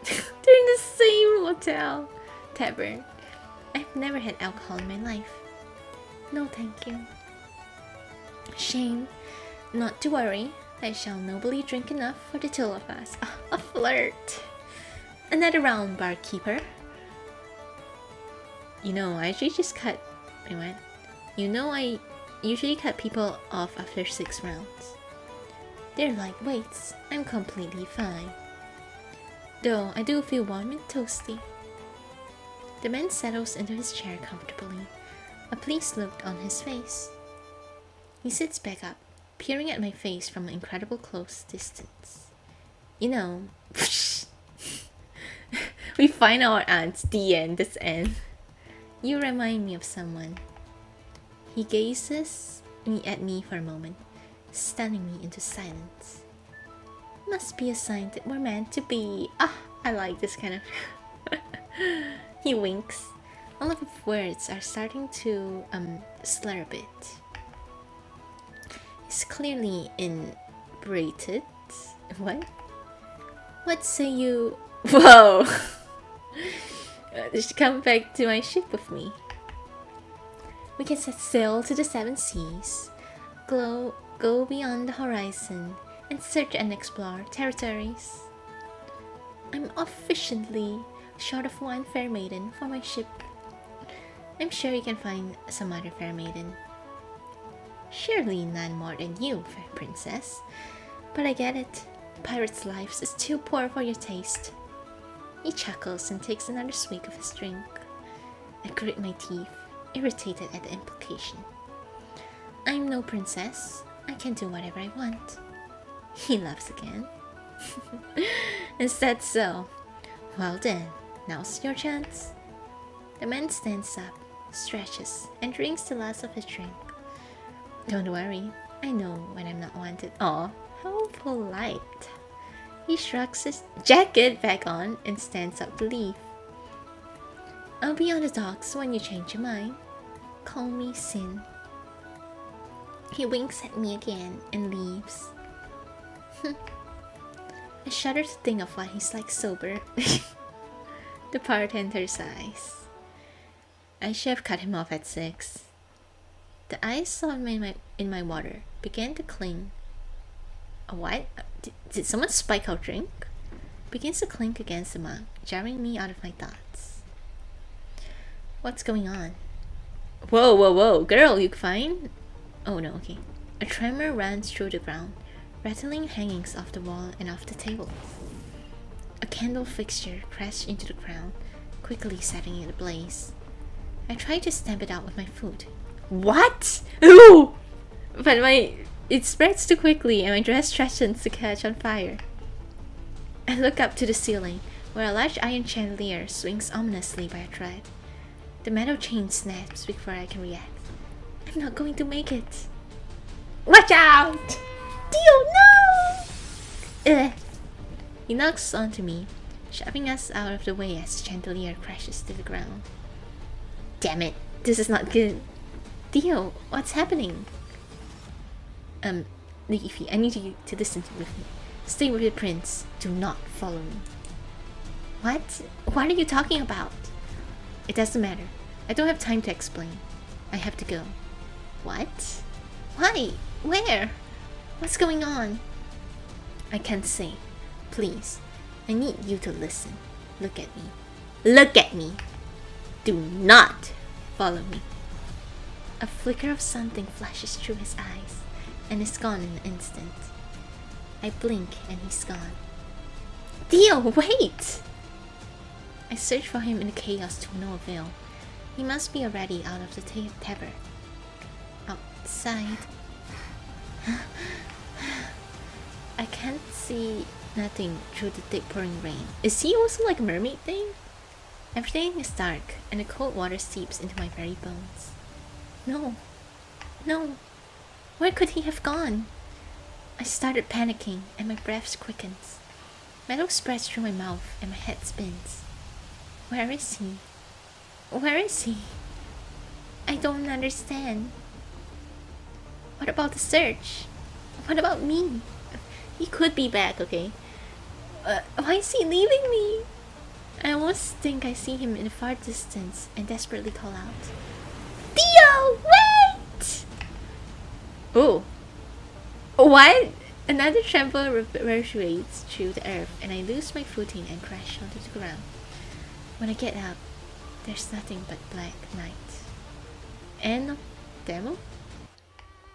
They're in the same hotel. Tavern. I've never had alcohol in my life. No, thank you. Shame. Not to worry. I shall nobly drink enough for the two of us. A flirt. Another round, barkeeper. You know, I usually just cut... Wait, what? You know, I usually cut people off after 6 rounds. They're lightweights. I'm completely fine. Though I do feel warm and toasty. The man settles into his chair comfortably, a pleased look on his face. He sits back up, peering at my face from an incredible close distance. You know, we find our aunts. The end. This end. You remind me of someone. He gazes at me for a moment, stunning me into silence. Must be a sign that we're meant to be. Ah, I like this kind of... He winks. All of his words are starting to slur a bit. He's clearly inebriated. What? What say you... Whoa! Just come back to my ship with me. We can set sail to the 7 seas, go beyond the horizon, and search and explore territories. I'm officially short of one fair maiden for my ship. I'm sure you can find some other fair maiden. Surely none more than you, fair princess. But I get it. Pirate's life is too poor for your taste. He chuckles and takes another swig of his drink. I grit my teeth, irritated at the implication. I'm no princess. I can do whatever I want. He laughs again. Is that so? Well then, now's your chance. The man stands up, stretches, and drinks the last of his drink. Don't worry, I know when I'm not wanted. Aw, how polite. He shrugs his jacket back on and stands up to leave. I'll be on the docks when you change your mind. Call me Sin. He winks at me again and leaves. I shudder to think of what he's like sober. The bartender sighs. I should have cut him off at 6. The ice on in my water began to cling. A what? Did someone spike our drink? Begins to clink against the mug, jarring me out of my thoughts. What's going on? Whoa, whoa, whoa, girl, you fine? Oh no, okay. A tremor runs through the ground, rattling hangings off the wall and off the table. A candle fixture crashed into the ground, quickly setting it ablaze. I tried to stamp it out with my foot. What? Ooh! But it spreads too quickly and my dress threatens to catch on fire. I look up to the ceiling, where a large iron chandelier swings ominously by a thread. The metal chain snaps before I can react. I'm not going to make it. Watch out! Dio, no! Ugh. He knocks onto me, shoving us out of the way as the chandelier crashes to the ground. Damn it, this is not good. Dio, what's happening? Leafy, I need you to listen with me. Stay with the prince. Do not follow me. What? What are you talking about? It doesn't matter. I don't have time to explain. I have to go. What? Why? Where? What's going on? I can't say. Please. I need you to listen. Look at me. Look at me! Do not follow me. A flicker of something flashes through his eyes, and is gone in an instant. I blink and he's gone. Dio, wait! I search for him in the chaos to no avail. He must be already out of the tavern. Outside. I can't see nothing through the thick pouring rain. Is he also like a mermaid thing? Everything is dark, and the cold water seeps into my very bones. No. No. Where could he have gone? I started panicking, and my breath quickens. Metal spreads through my mouth, and my head spins. Where is he? Where is he? I don't understand. What about the search? What about me? He could be back, okay? Why is he leaving me? I almost think I see him in the far distance and desperately call out, Theo, wait! Oh. What? Another tremble reverberates through the earth and I lose my footing and crash onto the ground. When I get up, there's nothing but black night. End of demo?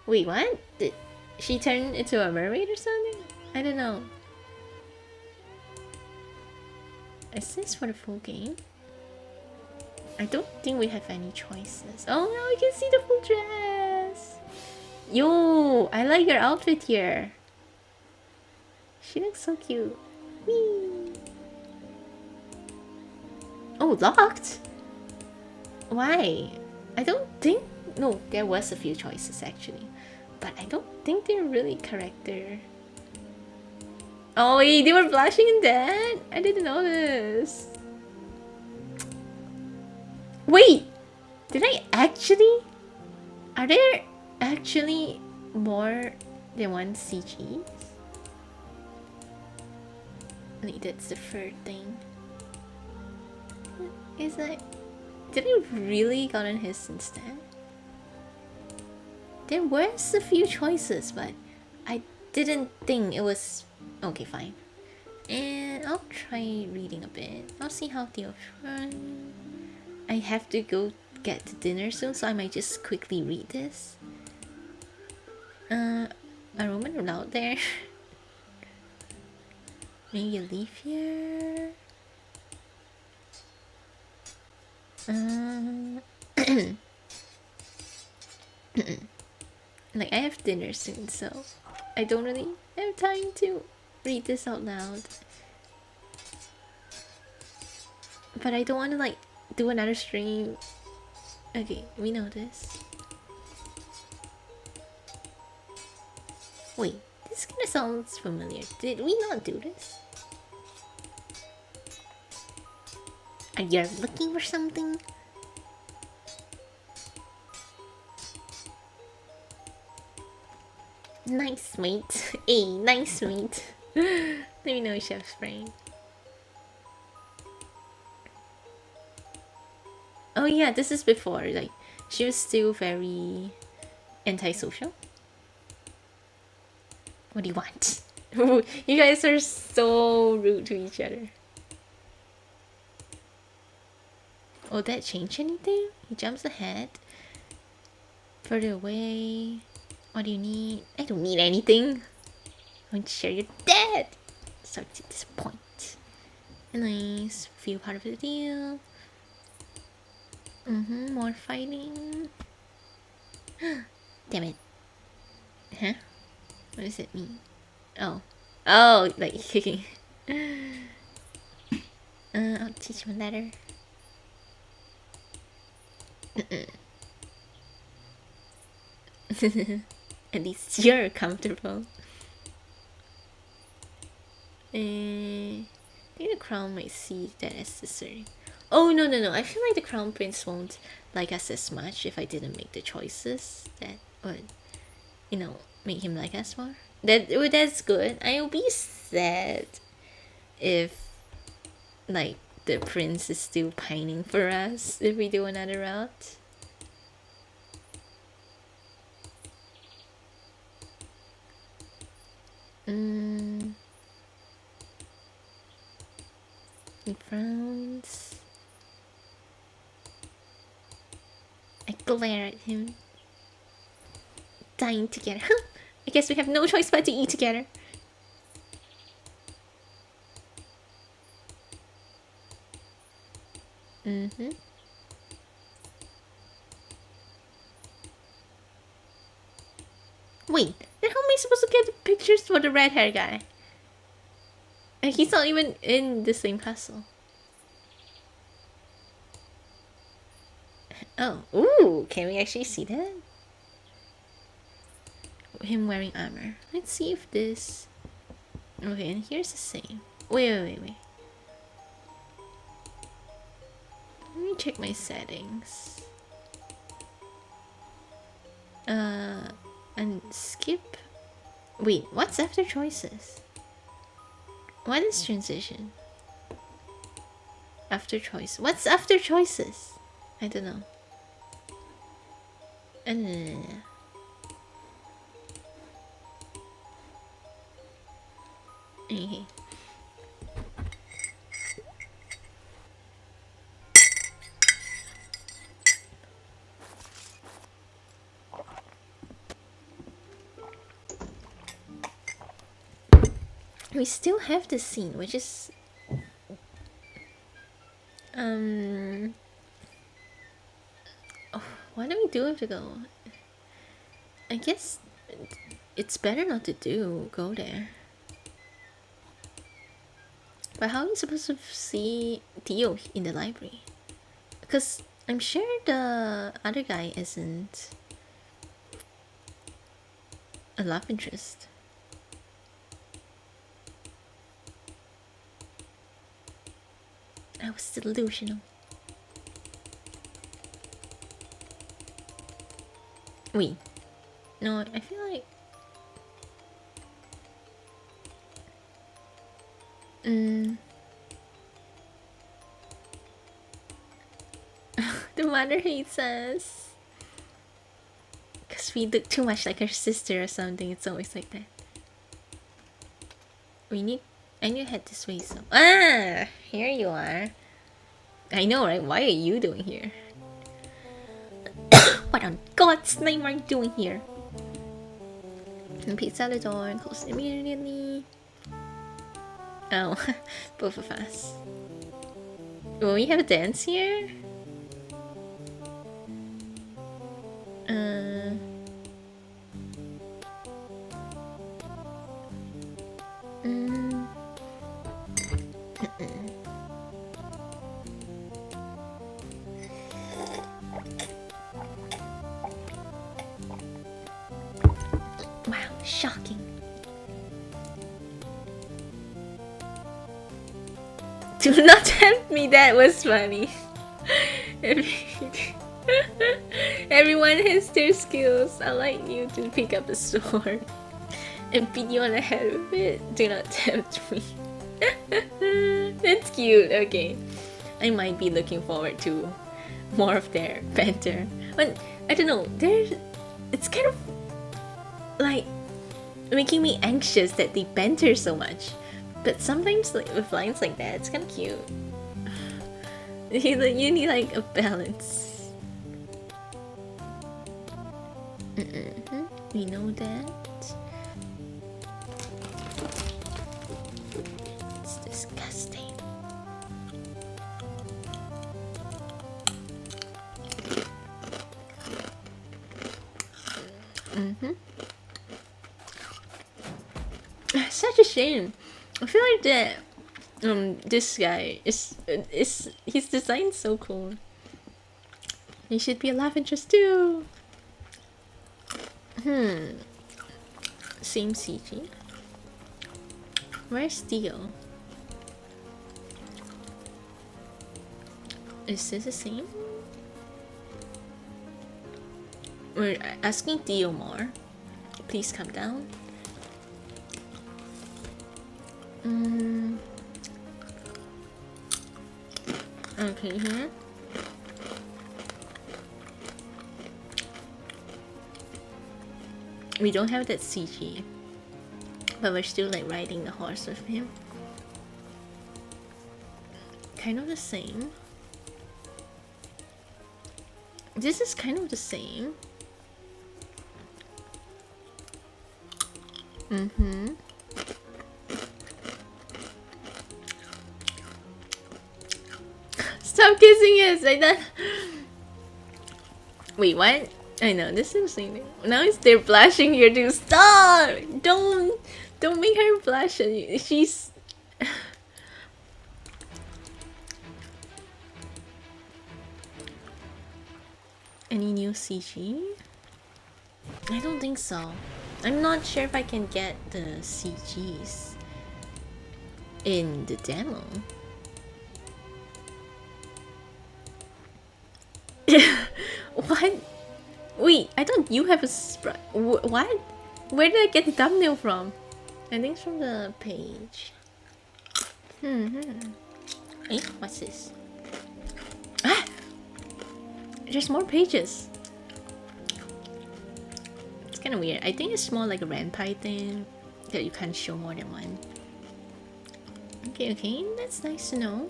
Wait, what? Did she turn into a mermaid or something? I don't know. Is this for the full game? I don't think we have any choices. Oh, now we can see the full dress! Yo, I like your outfit here. She looks so cute. Whee. Oh, locked? Why? I don't think... No, there was a few choices actually. But I don't think they're really character. Oh wait, they were blushing in that? I didn't notice. Wait! Did I actually... Are there actually more than one CG? Like, that's the third thing. Is that... Did I really got on his instead? There was a few choices, but I didn't think it was... Okay, fine. And I'll try reading a bit. I'll see how Theo tries. I have to go get to dinner soon, so I might just quickly read this. A Roman out there. Maybe a leaf here. Like, I have dinner soon, so I don't really have time to read this out loud. But I don't want to, like, do another stream. Okay, we know this. Wait, this kind of sounds familiar. Did we not do this? Are you looking for something? Nice, mate. Hey, nice, mate. Let me know, Chef's brain. Oh yeah, this is before. Like, she was still very antisocial. What do you want? You guys are so rude to each other. Oh, that change anything? He jumps ahead. Further away. What do you need? I don't need anything. I'm sure you're dead. Start to disappoint. A nice feel part of the deal. More fighting. Damn it. Huh? What does it mean? Oh. Oh, like kicking. I'll teach him a letter. At least you're comfortable. I think the crown might see that as necessary. Oh, no. I feel like the crown prince won't like us as much if I didn't make the choices that would, you know, make him like us more. That's good. I'll be sad if, like, the prince is still pining for us if we do another route. He frowns. I glare at him. Dying together. I guess we have no choice but to eat together. Wait, then how am I supposed to get the pictures for the red hair guy? And he's not even in the same castle. Oh, ooh, can we actually see that? Him wearing armor. Let's see if this... Okay, and here's the same. Wait. Let me check my settings. And skip. Wait, what's after choices? What is transition? After choice. What's after choices? I don't know. Okay. We still have the scene, which is oh, what do we do if to go? I guess it's better not to go there. But how are we supposed to see Theo in the library? Because I'm sure the other guy isn't a love interest. I was delusional. Wait. No, I feel like... The mother hates us. Because we look too much like her sister or something. It's always like that. I need to head this way, so... Ah! Here you are. I know, right? Why are you doing here? What on God's name are you doing here? And peeks out the door and closes immediately. Oh, both of us. Will we have a dance here? Wow, shocking. Do not tempt me, that was funny. Everyone has their skills. I'd like you to pick up a sword and beat you on the head with it. Do not tempt me. That's cute, okay. I might be looking forward to more of their banter. But I don't know, it's kind of like making me anxious that they banter so much. But sometimes like, with lines like that, it's kind of cute. You need like a balance. We know that. It's disgusting. Such a shame. I feel like that this guy is his design's so cool. He should be a love interest too. Same CG. Where's Theo? Is this the same? We're asking Theo more. Please come down. Okay, here. We don't have that CG, but we're still like riding the horse with him. Kind of the same. This is kind of the same. Stop kissing us like that. Wait, what? I know this is the same thing. Now they're blushing here too. Stop! Don't make her blush. She's any new CG? I don't think so. I'm not sure if I can get the CGs in the demo. What? Wait, I thought you have a sprite. What? Where did I get the thumbnail from? I think it's from the page. Hey, what's this? Ah! There's more pages. It's kind of weird. I think it's more like a vampire thing that you can't show more than one. Okay, that's nice to know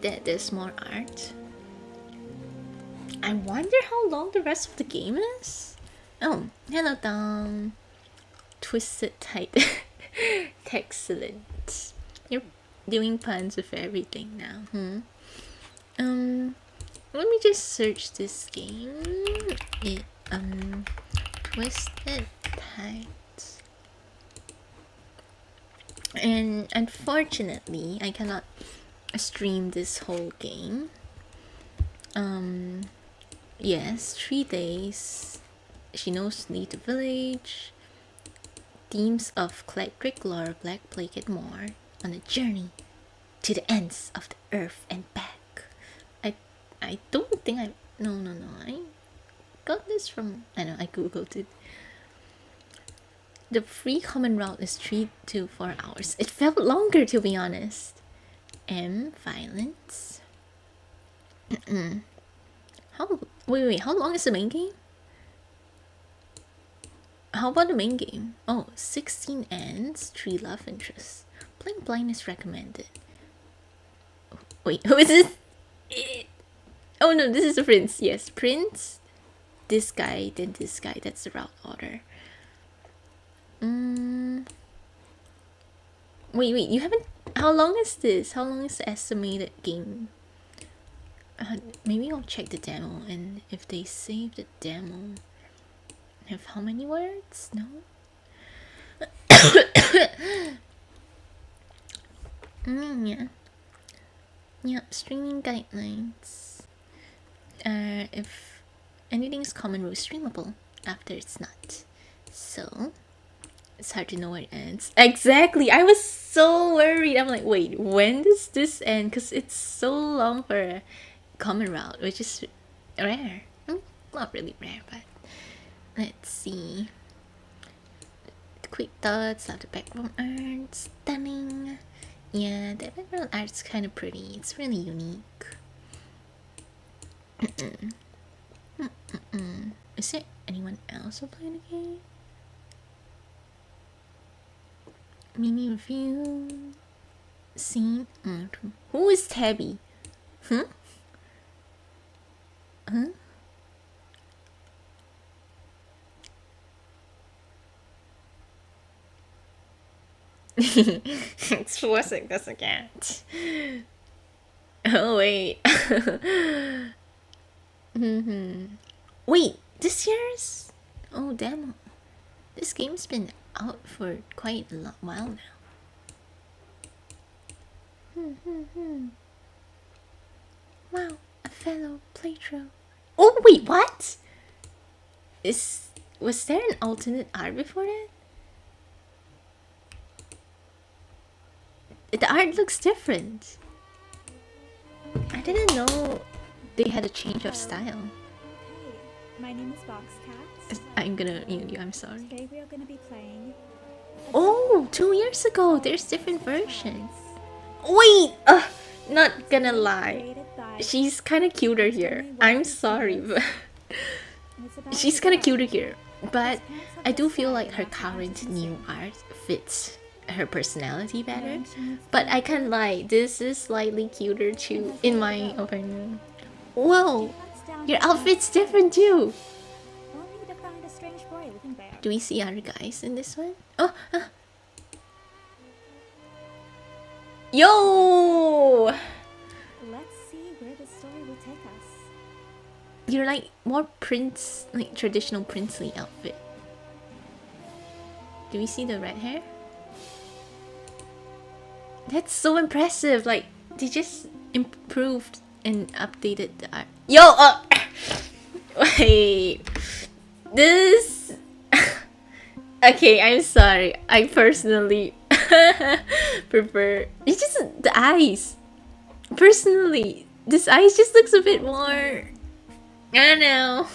that there's more art. I wonder how long the rest of the game is? Oh, hello Dom. Twisted tight. Excellent. You're doing puns with everything now, let me just search this game. Twisted Tight. And unfortunately, I cannot stream this whole game. Yes, 3 days. She knows leave the village. Themes of Cleric lore, Black Plague and more. On a journey to the ends of the earth and back. I don't think no, I got this from, I know, I googled it. The free common route is 3 to 4 hours. It felt longer, to be honest. Violence. Wait, how long is the main game? How about the main game? Oh, 16 ends, 3 love interests. Playing blind is recommended. Wait, who is this? Oh no, this is the prince. Yes, prince. This guy, then this guy. That's the route order. Wait, you haven't... How long is this? How long is the estimated game? Maybe I'll check the demo, and if they save the demo... Have how many words? No? Yeah, streaming guidelines. If anything's common rule streamable, after it's not. So, it's hard to know where it ends. Exactly! I was so worried! I'm like, wait, when does this end? Because it's so long for a common route, which is rare. Not really rare, but... Let's see. Quick thoughts, love the background art, stunning. Yeah, the background art's kind of pretty. It's really unique. Is there anyone else who played the game? Mini review. Scene. Who is Tabby? Huh? It's forcing this again. Oh wait. Wait, this year's? Oh damn. This game's been out for quite a while now. Wow, a fellow playthrough. Oh wait, what? Was there an alternate art before that? The art looks different. I didn't know they had a change of style. Hey, my name is Boxcat. I'm gonna mute you, I'm sorry. Today we are gonna be playing. Oh, 2 years ago, there's different versions. Wait! Not gonna lie. She's kinda cuter here. I'm sorry, but... She's kinda cuter here. But I do feel like her current new art fits her personality better, but I can't lie, this is slightly cuter too, in my opinion. Whoa, your outfit's different too. Do we see other guys in this one? Oh, yo! Let's see where the story will take us. You're like more prince, like traditional princely outfit. Do we see the red hair? That's so impressive. Like, they just improved and updated the art. Yo, wait, this. Okay, I'm sorry. I personally prefer. It's just the eyes. Personally, This eyes just looks a bit more, I don't know.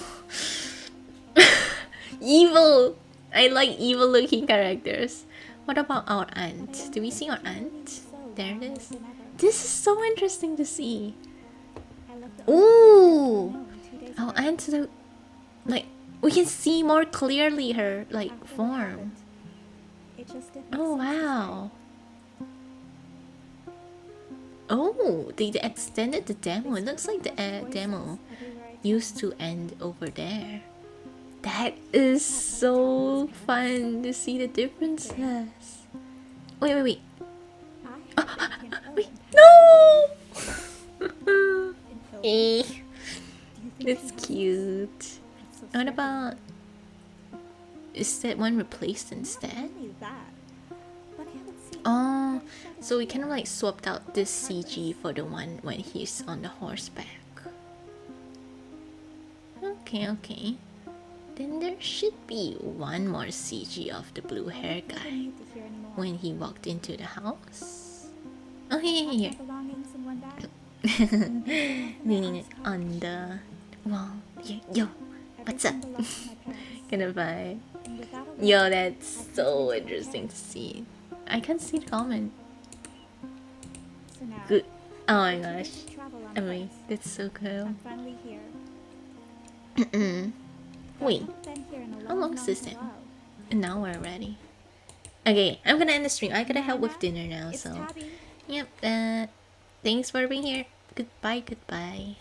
Evil. I like evil looking characters. What about our aunt? Do we see our aunt? There it is. This is so interesting to see. Ooh, our aunt, like, we can see more clearly her like form. Oh wow. Oh, they extended the demo. It looks like the demo used to end over there. That is so fun to see the differences. Wait. Wait, no! Eh, it's cute. What about... Is that one replaced instead? Oh, so we kind of like swapped out this CG for the one when he's on the horseback. Okay. Then there should be one more CG of the blue hair guy when he walked into the house. Oh, here. Leaning it on the wall. Yo, what's up? Gonna buy. Yo, that's so interesting to see. I can't see the comment. Good. Oh my gosh. Emily, that's so cool. Wait, how long is this then? An hour already. Okay, I'm gonna end the stream. I gotta help with dinner now, so... Yep, thanks for being here. Goodbye.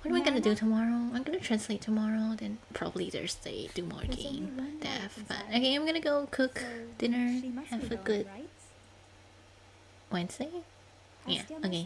What am I gonna do tomorrow? I'm gonna translate tomorrow, then probably Thursday do more game dev. But okay, I'm gonna go cook dinner. Have a good Wednesday? Yeah, okay.